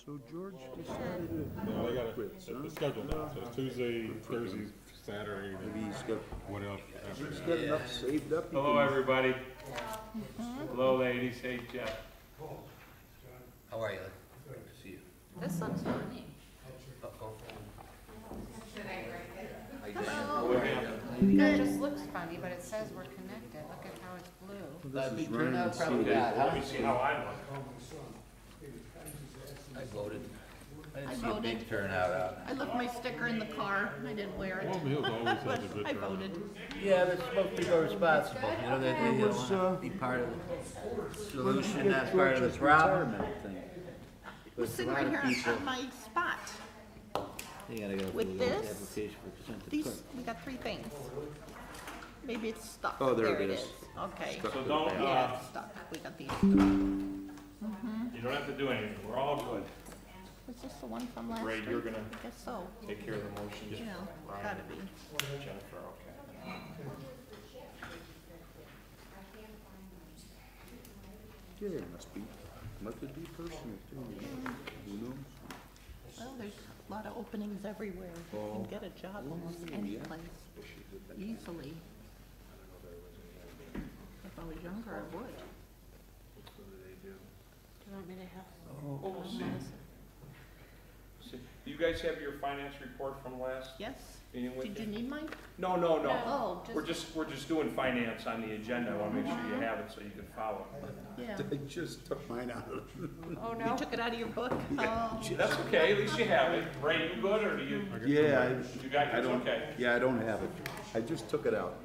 So George decided to No, they got quit, it. huh? It's scheduled now. So it's Tuesday, Thursday, Saturday, Maybe he's got, what else after he's that? got enough saved up. he Hello, can- everybody. Hello, ladies. Hey, Jeff. How are you? Good to see you. This looks funny. Uh-oh. It just looks funny, but it says we're connected. Look at how it's blue. This is Big Ryan turnout, and probably Steve. not, Let huh? me see how I look. I voted. I didn't I see a big voted. turnout out. I left my sticker in the car. I didn't wear it. Walton Hills always has a good I turnout. voted. Yeah, they're supposed to be more responsible, you know, they was, want to be part of the When solution, did not part of George's the problem. retirement thing? We're But a sitting lot right of here people, on my spot. they gotta go With through the this, application for consent to These, clerk. we got three things. Maybe it's stuck. Oh, there There it it is. is. Okay. Stuck So to don't, the back. Yeah, it's stuck. We got these. you don't have to do anything. We're all good. Was this the one from last Ray, week? you're gonna I guess so. take care of the motions. Yeah, Ryan, gotta be. Jennifer, okay. Yeah, it must be be personal too. Who knows? Well, there's a lot of openings everywhere. You can get a job almost any place easily. If I was younger, I would. Do you want me to have? Oh, see, you guys have your finance report from last Yes? meeting with Did you you? need mine? No. Oh, We're just doing finance on the agenda. I wanna make sure you have it so you can follow. yeah. I just took mine out of Oh, You no? took it out of your book? Oh. That's okay, at least you have it. Ray, you good, or do you, Yeah, you got I yours, don't, okay? yeah, I don't have it. I just took it out.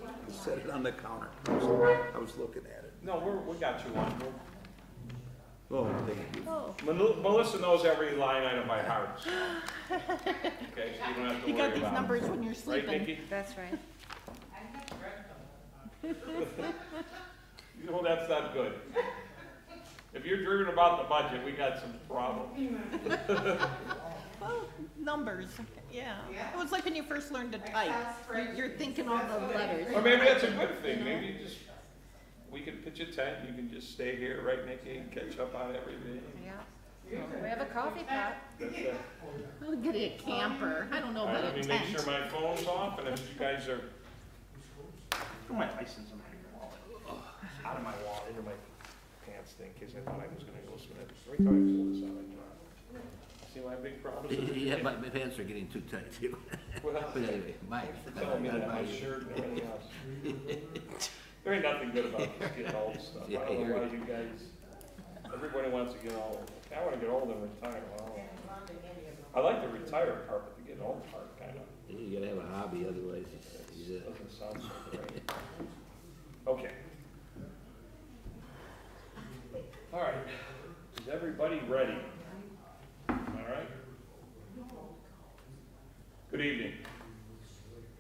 I set it on the counter. I was looking at it. No, we got you one. Oh, thank you. Oh, Melissa knows every line item by heart. So. Okay, so you don't have to you worry got these about numbers when you're it. Right, sleeping. Nikki? That's right. You know, that's not good. If you're dreaming about the budget, we got some problems. Well, numbers, yeah. It was like when you first learned to type. You're thinking all the letters. Or maybe that's a good thing, maybe you just, we can pitch a tent, you can just stay here, right, Nikki, and catch up on everything. Yeah. We have a coffee pot. That's it. We'll get a camper. I don't know All right, about let a me make tent. sure my phone's off, and if you guys are, put my license in my wallet, out of my wallet, into my pants thing, in case I thought I was gonna go swim. Every time I pull this out, I drop. See my big problem? Yeah, my pants are getting too tight too. Well, But anyway, mine. telling me that my shirt and everything else. There ain't nothing good about this getting old stuff. I Yeah, I don't know hear why you. you guys, everybody wants to get old. I wanna get old and retire. Well, I like the retire part, but the getting old part kinda You gotta have a hobby, otherwise it's, doesn't sound so great. Okay. All right, is everybody ready? All right? Good evening.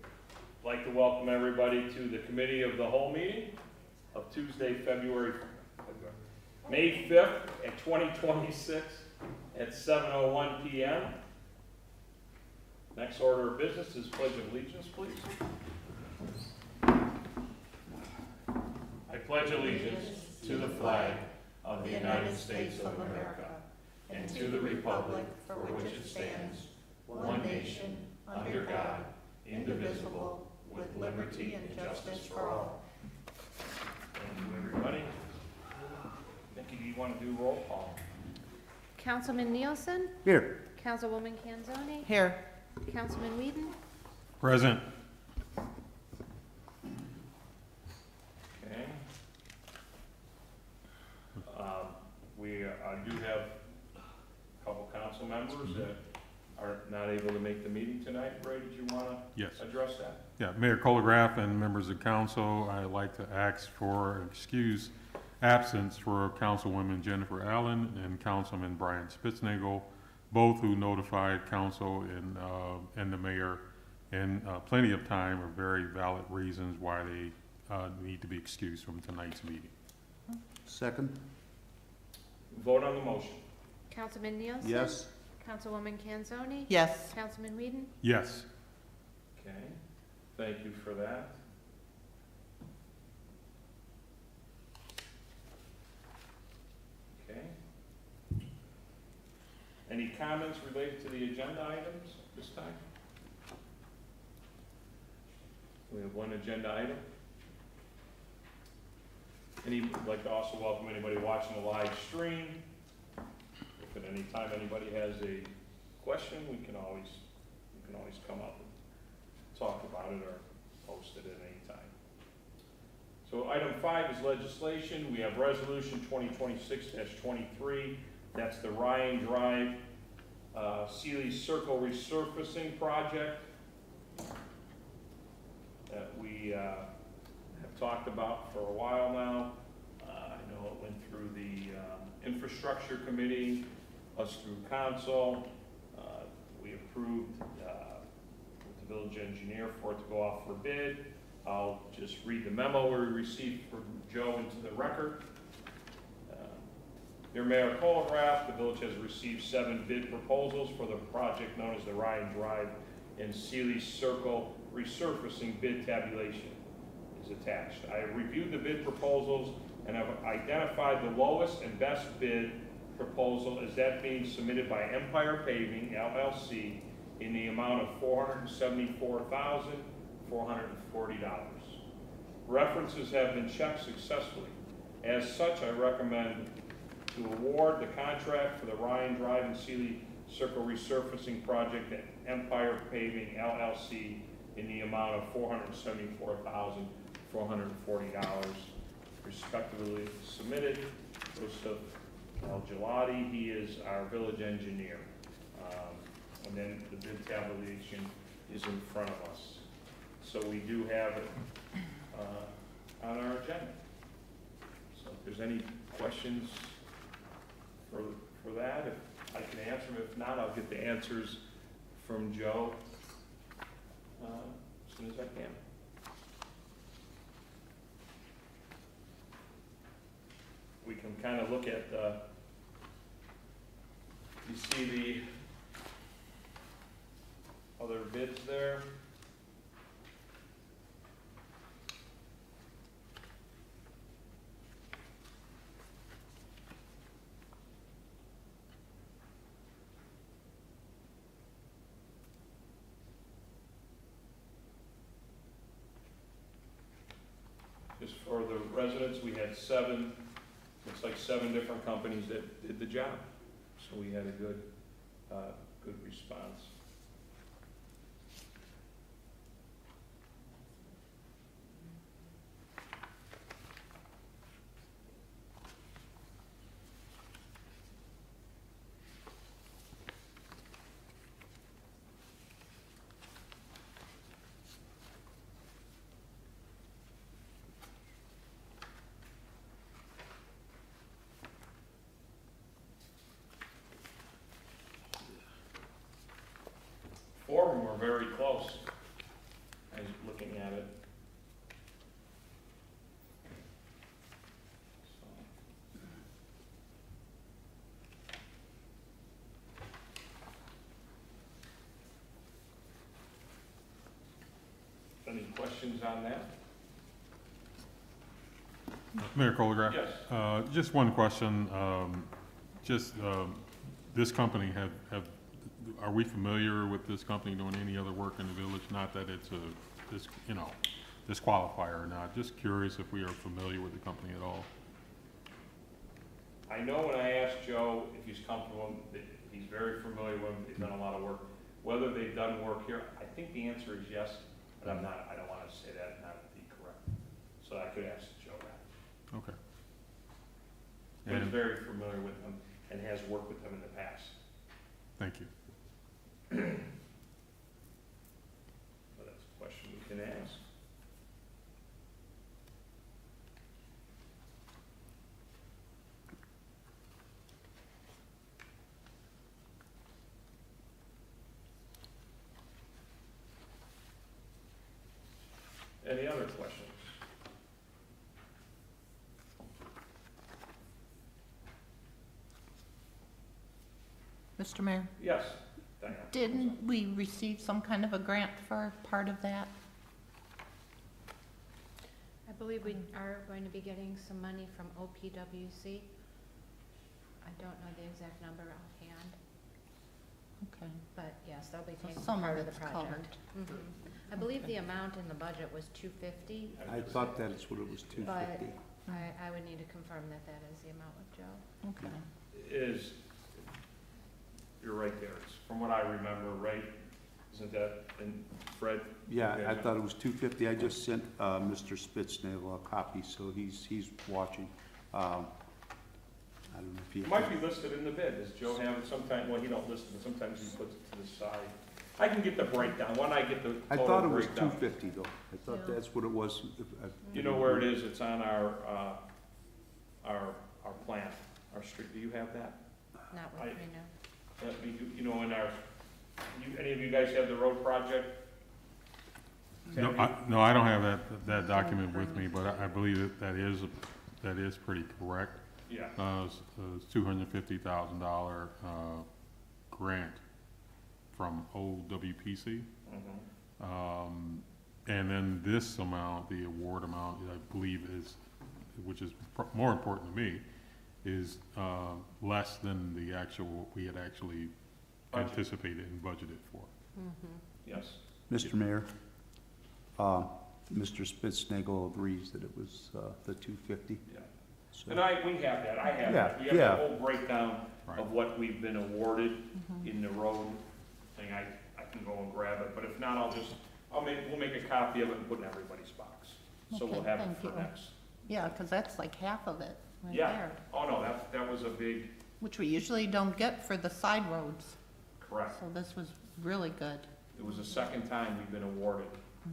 I'd like to welcome everybody to the Committee of the Whole meeting of Tuesday, May 5th at 2026 at 7:01 PM. Next order of business is Pledge of Allegiance, please. I pledge allegiance to the flag of the United States of America and to the republic for which it stands, one nation, under God, indivisible, with liberty and justice for all. Thank you, everybody. Nikki, do you want to do roll call? Councilman Nielsen? Here. Councilwoman Kanzoni? Here. Councilman Whedon? Present. Okay. We do have a couple council members that are not able to make the meeting tonight. Ray, did you want to Yes. address that? Yeah, Mayor Colgraff and members of council, I'd like to ask for excuse absence for Councilwoman Jennifer Allen and Councilman Brian Spitznagel, both who notified council and the mayor in plenty of time or very valid reasons why they need to be excused from tonight's meeting. Second? Vote on the motion. Councilman Nielsen? Yes. Councilwoman Kanzoni? Yes. Councilman Whedon? Yes. Okay, thank you for that. Okay. Any comments related to the agenda items this time? We have one agenda item. I'd like to also welcome anybody watching the live stream. If at any time anybody has a question, you can always come up and talk about it or post it at any time. So item 5 is legislation. We have resolution 2026-23. That's the Ryan Drive Sealy Circle resurfacing project that we have talked about for a while now. I know it went through the infrastructure committee, us through council. We approved with the village engineer for it to go off for bid. I'll just read the memo we received from Joe into the record. Dear Mayor Colgrath, the village has received 7 bid proposals for the project known as the Ryan Drive and Sealy Circle resurfacing. Bid tabulation is attached. I have reviewed the bid proposals and have identified the lowest and best bid proposal as that being submitted by Empire Paving, LLC, in the amount of $474,440. References have been checked successfully. As such, I recommend to award the contract for the Ryan Drive and Sealy Circle resurfacing project at Empire Paving, LLC, in the amount of $474,440, respectively submitted. Joseph Gelati, he is our village engineer. And then the bid tabulation is in front of us. So we do have it on our agenda. So if there's any questions for that, if I can answer them. If not, I'll get the answers from Joe as soon as I can. We can kind of look at you see the other bids there. Just for the residents, we had 7, looks like 7 different companies that did the job. So we had a good response. Four of them were very close. I was looking at it. Any questions on that? Mayor Colgrath? Yes. Just one question. This company, are we familiar with this company doing any other work in the village? Not that it's disqualifier or not. Just curious if we are familiar with the company at all. I know when I asked Joe if he's comfortable, that he's very familiar with them, they've done a lot of work. Whether they've done work here, I think the answer is yes, but I don't want to say that and not be correct. So I could ask Joe that. Okay. But he's And, very familiar with them and has worked with them in the past. thank you. So that's a question we can ask. Any other questions? Mr. Mayor, Yes, Diana. didn't we receive some kind of a grant for part of that? I believe we are going to be getting some money from OPWC. I don't know the exact number offhand. But yes, they'll be So taking some of part of the it's project. Mhm. I believe the amount in the budget was 250, I thought that's what it was, 250. I would need to confirm that that is the amount with Joe. Okay. Is, you're right there, it's from what I remember, right? Isn't that, and Fred? Yeah, I thought it was 250. I just sent Mr. Spitznagel a copy, so he's watching. I don't know if he. It might be listed in the bid, does Joe have it sometime, well, he don't list it, but sometimes he puts it to the side. I can get the breakdown, why don't I get the I total thought it was breakdown? 250 though. I thought Yeah. that's what it was. You know where it is, it's on our plan, our street, do you have that? Not I- with me, no. Let me, you know, in our, any of you guys have the road project? No, I don't have that document with me, but I believe that is pretty correct. Yeah, It's $250,000 grant from OWPC. mhm. And then this amount, the award amount, I believe is, which is more important to me, is less than the actual, we had actually Budget. anticipated and budgeted for. Yes, Mr. Mayor, Mr. Spitznagel agrees that it was the 250. yeah. So- And we have that, I have Yeah, that. We have yeah. the whole breakdown Right. of what we've been awarded in the road thing. I can go and grab it, but if not, we'll make a copy of it and put it in everybody's box. So we'll Okay, have it thank for you. next. Yeah, because that's like half of it right Yeah. there, Oh, no, that was a big, which we usually don't get for the side roads. correct. So this was really good. It was the second time we've been awarded.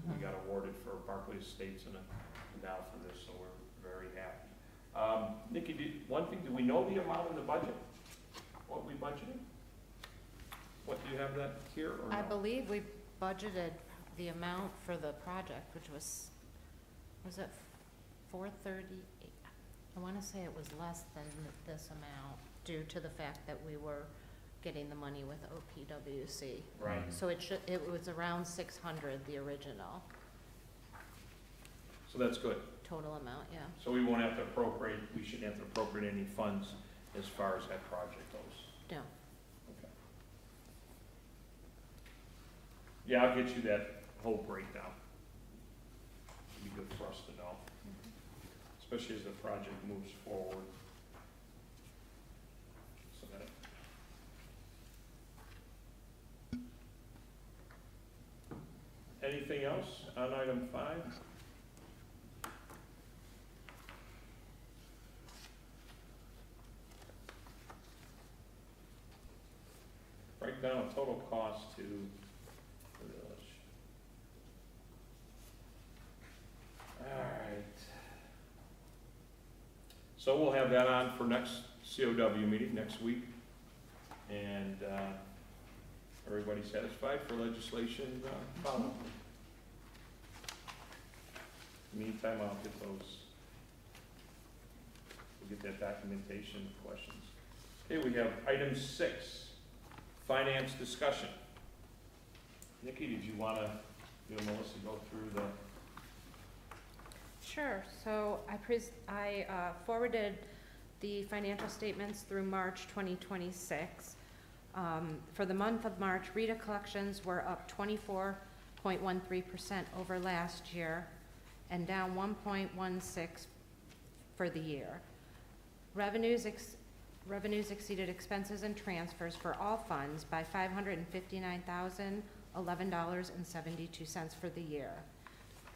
We got awarded for Barclay Estates and now for this, so we're very happy. Nikki, one thing, do we know the amount in the budget? What we budgeted? What, do you have that here or no? I believe we budgeted the amount for the project, which was it 438? I want to say it was less than this amount due to the fact that we were getting the money with OPWC. Right. So it was around 600, the original So that's good. total amount, yeah. So we won't have to appropriate, we shouldn't have to appropriate any funds as far as that project goes. No. Okay. Yeah, I'll get you that whole breakdown. It'd be good for us to know, especially as the project moves forward. So that. Anything else on item 5? Break down total cost to the village. All right. So we'll have that on for next COW meeting next week. And everybody satisfied for legislation follow? Meantime, I'll get those. We'll get that documentation questions. Okay, we have item 6. Finance discussion. Nikki, did you want to, Melissa, go through the, Sure, so I forwarded the financial statements through March 2026. For the month of March, RETA collections were up 24.13% over last year and down 1.16 for the year. Revenues exceeded expenses and transfers for all funds by $559,011.72 for the year,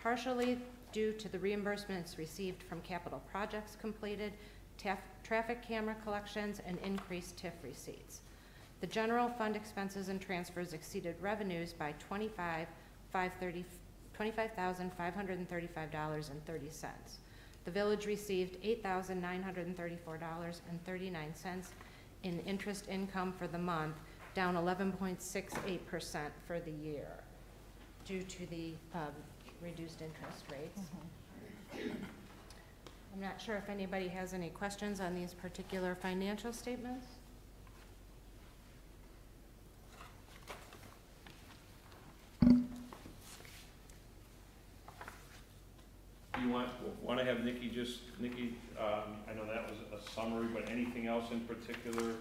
partially due to the reimbursements received from capital projects completed, traffic camera collections, and increased TIF receipts. The general fund expenses and transfers exceeded revenues by $25,535.30. The village received $8,934.39 in interest income for the month, down 11.68% for the year, due to the reduced interest rates. I'm not sure if anybody has any questions on these particular financial statements. do you want to have Nikki I know that was a summary, but anything else in particular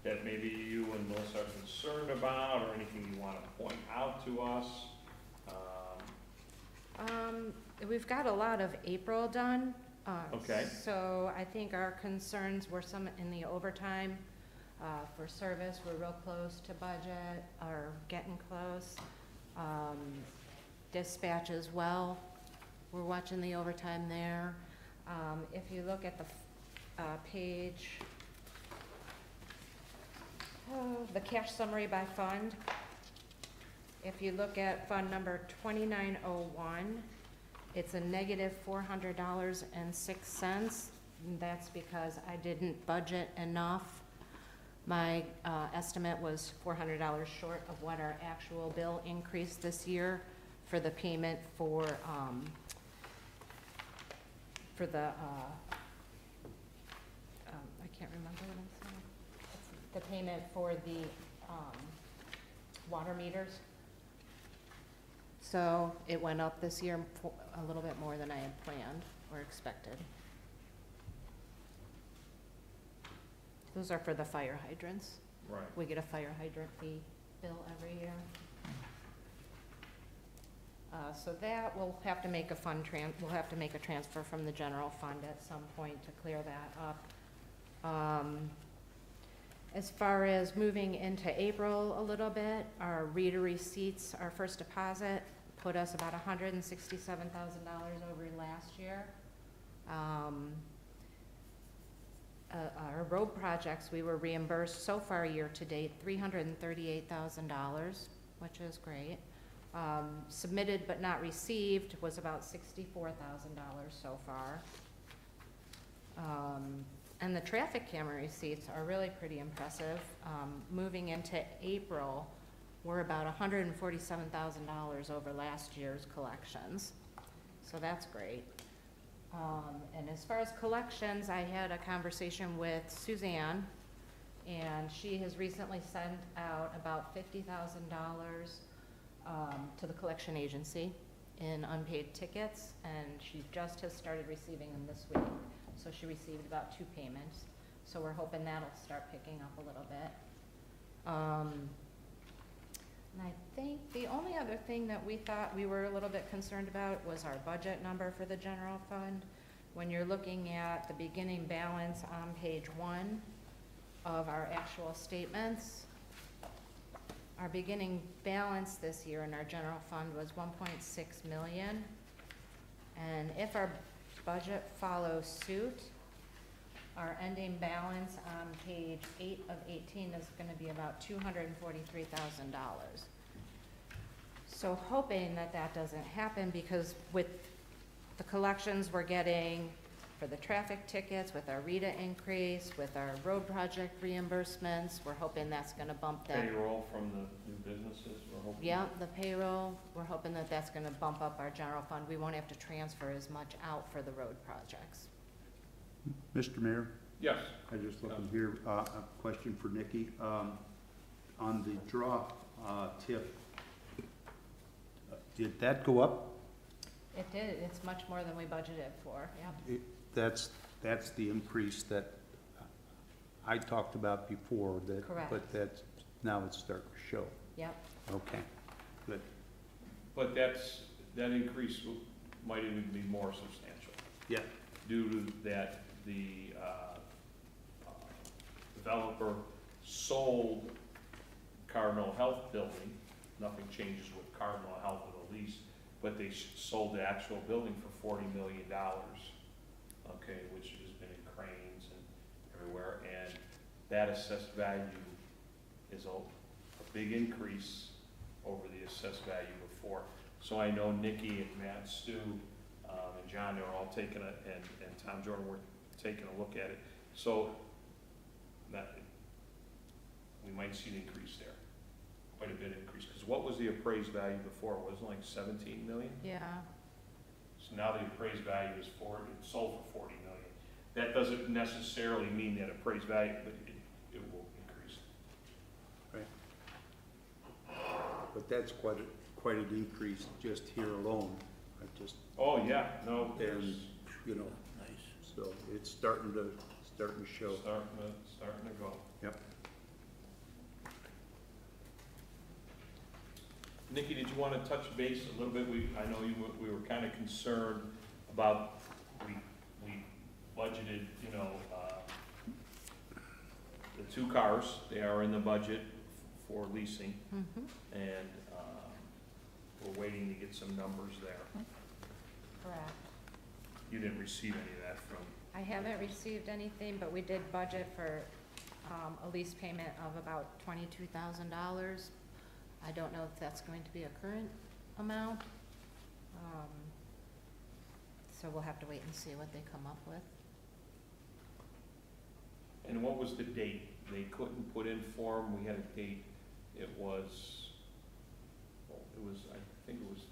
that maybe you and Melissa, are concerned about, or anything you want to point out to us? We've got a lot of April done. Okay. So I think our concerns were some in the overtime. For service, we're real close to budget, or getting close. Dispatch as well, we're watching the overtime there. If you look at the page, the cash summary by fund, if you look at fund number 2901, it's a negative $400.06. That's because I didn't budget enough. My estimate was $400 short of what our actual bill increased this year for the payment for the, I can't remember what I'm saying. It's the payment for the water meters. So it went up this year a little bit more than I had planned or expected. Those are for the fire hydrants. Right. We get a fire hydrant fee bill every year. So that we'll have to make a we'll have to make a transfer from the general fund at some point to clear that up. As far as moving into April a little bit, our reader receipts, our first deposit, put us about $167,000 over last year. Our road projects, we were reimbursed so far year-to-date $338,000, which is great. Submitted but not received was about $64,000 so far. And the traffic camera receipts are really pretty impressive. Moving into April, we're about $147,000 over last year's collections. So that's great. And as far as collections, I had a conversation with Suzanne, and she has recently sent out about $50,000 to the collection agency in unpaid tickets, and she just has started receiving them this week. So she received about 2 payments. So we're hoping that'll start picking up a little bit. And I think the only other thing that we thought we were a little bit concerned about was our budget number for the general fund. When you're looking at the beginning balance on page 1 of our actual statements, our beginning balance this year in our general fund was 1.6 million. And if our budget follows suit, our ending balance on page 8 of 18 is going to be about $243,000. So hoping that that doesn't happen, because with the collections we're getting for the traffic tickets, with our RETA increase, with our road project reimbursements, we're hoping that's going to bump that. Payroll from the new businesses, we're hoping. Yeah, the payroll, we're hoping that that's going to bump up our general fund. We won't have to transfer as much out for the road projects. Mr. Mayor, Yes. I just looking here, a question for Nikki. On the draw TIF, did that go up? It did, it's much more than we budgeted for, yeah. That's the increase that I talked about before, that. Correct. But that's, now it's starting to show. Yep, Okay, good. But that increase might even be more substantial. Yeah. Due to that, the developer sold Cardinal Health building. Nothing changes with Cardinal Health with a lease, but they sold the actual building for $40 million, okay, which has been in cranes and everywhere, and that assessed value is a big increase over the assessed value before. So I know Nikki and Matt, Stu, and John, they were all taking and Tom Jordan were taking a look at it. So that, we might see an increase there, quite a bit increase, because what was the appraised value before? It wasn't like 17 million? yeah. So now the appraised value is it sold for 40 million. That doesn't necessarily mean that appraised value, but it will increase. Right. But that's quite an increase just here alone. I just, Oh, yeah, no, and, there's you know, so it's starting to show. starting to go. Yep. Nikki, did you want to touch base a little bit? I know we were kind of concerned about, we budgeted, the 2 cars, they are in the budget for leasing, and, we're waiting to get some numbers there. Correct. You didn't receive any of that from, I haven't received anything, but we did budget for a lease payment of about $22,000. I don't know if that's going to be a current amount. So we'll have to wait and see what they come up with. and what was the date? They couldn't put in form, we had a date, it was, I think it was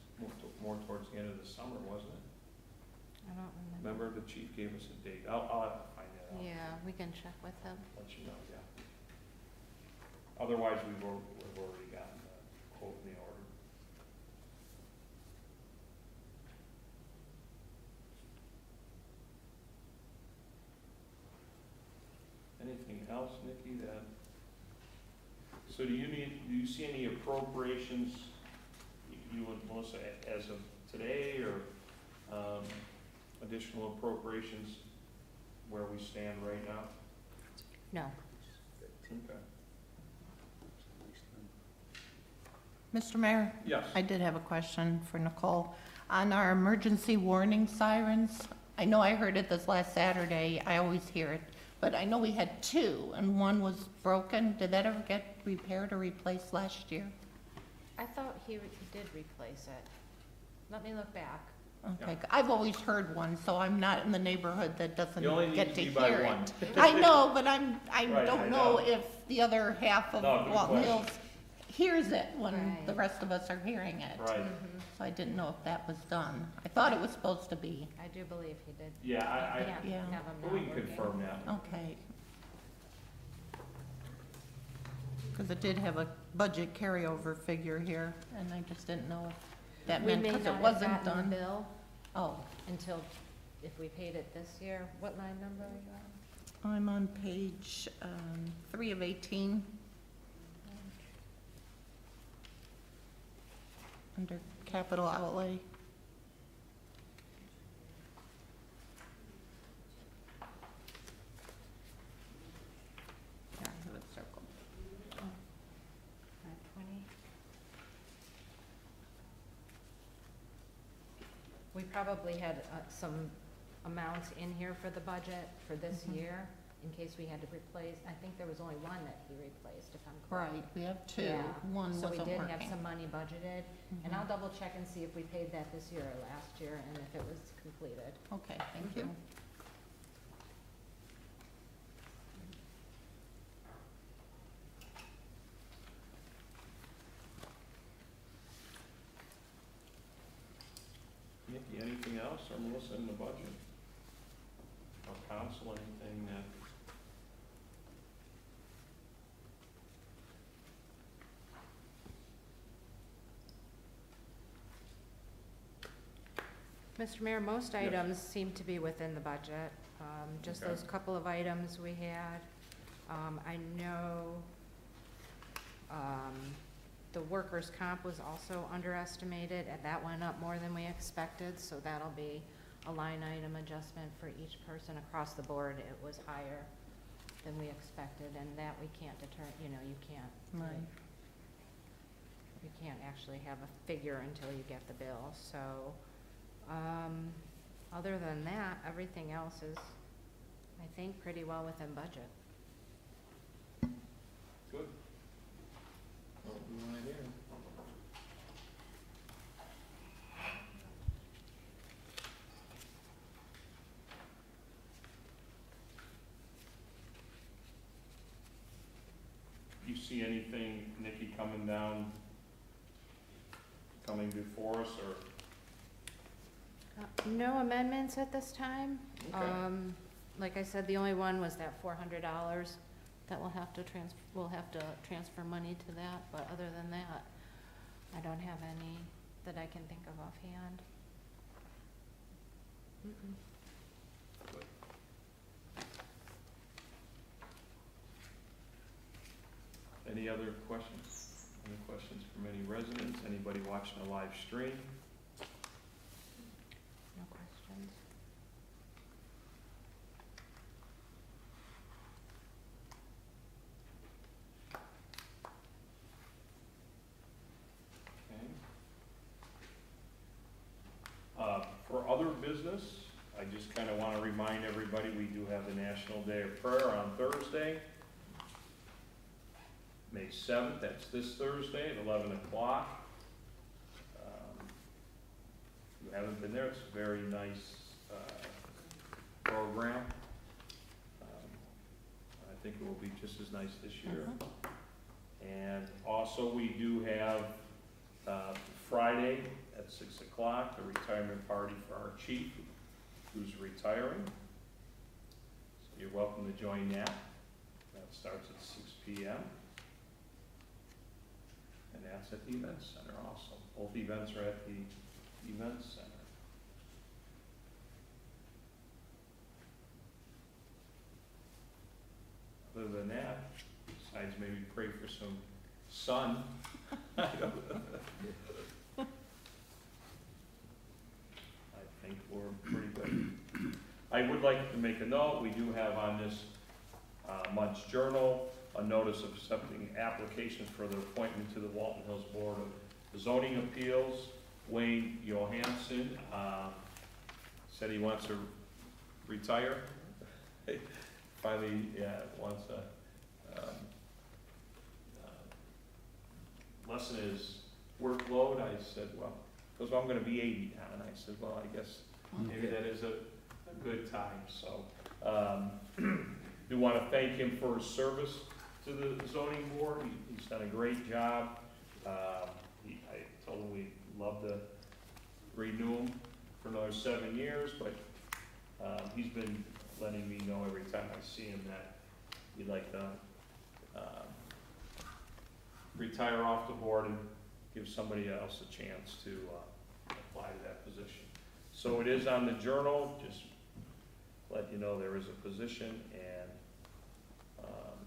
more towards the end of the summer, wasn't it? I don't remember. Remember, the chief gave us a date, I'll have to find that out. Yeah, we can check with him. Let you know, yeah. Otherwise, we've already gotten the quote in the order. Anything else, Nikki, that, so do you see any appropriations, you and Melissa, as of today, or, additional appropriations where we stand right now? No. Okay. Mr. Mayor, Yes. I did have a question for Nicole. On our emergency warning sirens, I know I heard it this last Saturday, I always hear it, but I know we had 2, and one was broken. Did that ever get repaired or replaced last year? I thought he did replace it. Let me look back. Okay, I've always heard one, so I'm not in the neighborhood that doesn't You only get need to to be by hear one. it. I know, but I Right, I don't know. know if the other half of No, good Walton question. Hills hears it when the Right. rest of us are hearing it. Right, So I didn't know if that was done. I thought it was supposed to be. I do believe he did. yeah, I, Can't Yeah. have him but we not can working. confirm that. Okay. Because it did have a budget carryover figure here, and I just didn't know if that We meant may because not it have wasn't gotten the done. bill Oh, until, if we paid it this year. What line number are you on? I'm on page 3 of 18. Under capital outlay. Yeah, I have it circled. 520. We probably had some amounts in here for the budget for this Mhm. year, in case we had to replace. I think there was only one that he replaced, if I'm correct. Right, we have 2. Yeah. One So wasn't we working. did have some money budgeted, and Mhm. I'll double check and see if we paid that this year or last year, and if it was completed. Okay, thank you. Nikki, anything else, or Melissa, in the budget? Or council, anything that? Mr. Mayor, most Yes. items seem to be within the budget. Just Okay. those couple of items we had. I know the workers' comp was also underestimated, and that went up more than we expected, so that'll be a line item adjustment for each person across the board. It was higher than we expected, and that we can't you can't. Right. You can't actually have a figure until you get the bill, so, other than that, everything else is, I think, pretty well within budget. Good. What do you want to hear? You see anything, Nikki, coming before us, or? No amendments at this time. Okay. Like I said, the only one was that $400 that we'll have to transfer money to that, but other than that, I don't have any that I can think of offhand. Mm-mm. Any other questions? Any questions from any residents? Anybody watching a live stream? No questions. Okay. For other business, I just kind of want to remind everybody, we do have the National Day of Prayer on Thursday, May 7th. That's this Thursday at 11 o'clock. If you haven't been there, it's a very nice program. I think it will be just as nice this year. And also, we do have Friday at 6 o'clock, the retirement party for our chief, who's retiring. So you're welcome to join that. That starts at 6 p.m. And that's at the event center also. Both events are at the event center. Other than that, besides maybe pray for some sun, I think we're pretty good. I would like to make a note, we do have on this month's journal a notice of accepting applications for the appointment to the Walton Hills Board of Zoning Appeals. Wayne Johansson said he wants to retire. Finally, wants to lessen his workload. I said, well, because I'm going to be 80 now, and I said, well, I guess maybe that is a good time. So, we want to thank him for his service to the zoning board. He's done a great job. I told him we'd love to renew him for another 7 years, but he's been letting me know every time I see him that he'd like to retire off the board and give somebody else a chance to apply to that position. So it is on the journal, just let you know there is a position, and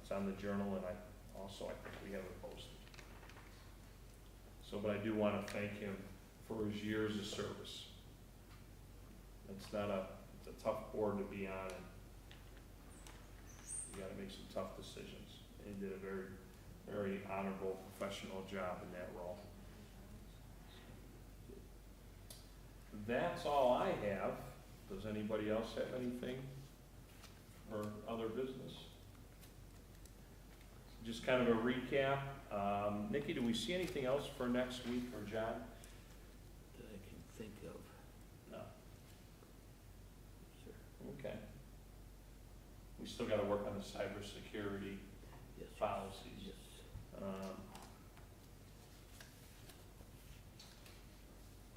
it's on the journal, and I think we have it posted. So, but I do want to thank him for his years of service. It's a tough board to be on, and you gotta make some tough decisions. And he did a very, very honorable, professional job in that role. That's all I have. Does anybody else have anything or other business? Just kind of a recap. Nikki, do we see anything else for next week, or John? That I can think of. No. Sure. Okay. We still gotta work on the cybersecurity Yes. policies. Yes.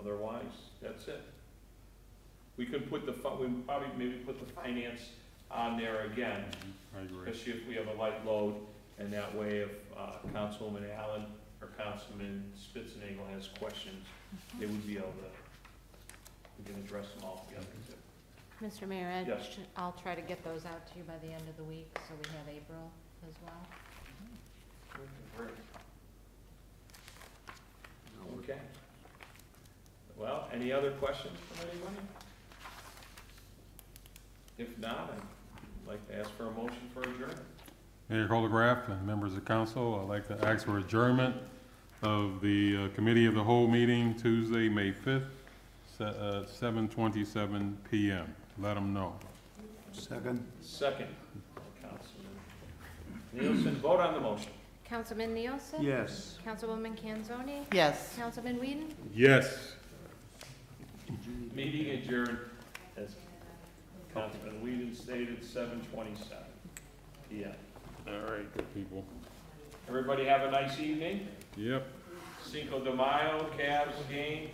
Otherwise, that's it. We could put we probably maybe put the finance on there again, I agree. especially if we have a light load, and that way if Councilwoman Allen or Councilman Spitznagel has questions, they would be able to, we can address them all together too. Mr. Mayor, Yes. I'll try to get those out to you by the end of the week, so we have April as well. Great. Okay. Well, any other questions from anybody? If not, I'd like to ask for a motion for adjournment. Mayor Colgraf and members of council, I'd like to ask for adjournment of the Committee of the Whole meeting Tuesday, May 5th, 7:27 p.m. Let them know. Second? Second, Councilman Nielsen, vote on the motion. Councilman Nielsen? Yes. Councilwoman Kanzoni? Yes. Councilman Whedon? Yes. Meeting adjourned, as Councilman Whedon stated, 7:27 p.m. All right, good people. Everybody have a nice evening. Yep. Cinco de Mayo, Cavs game.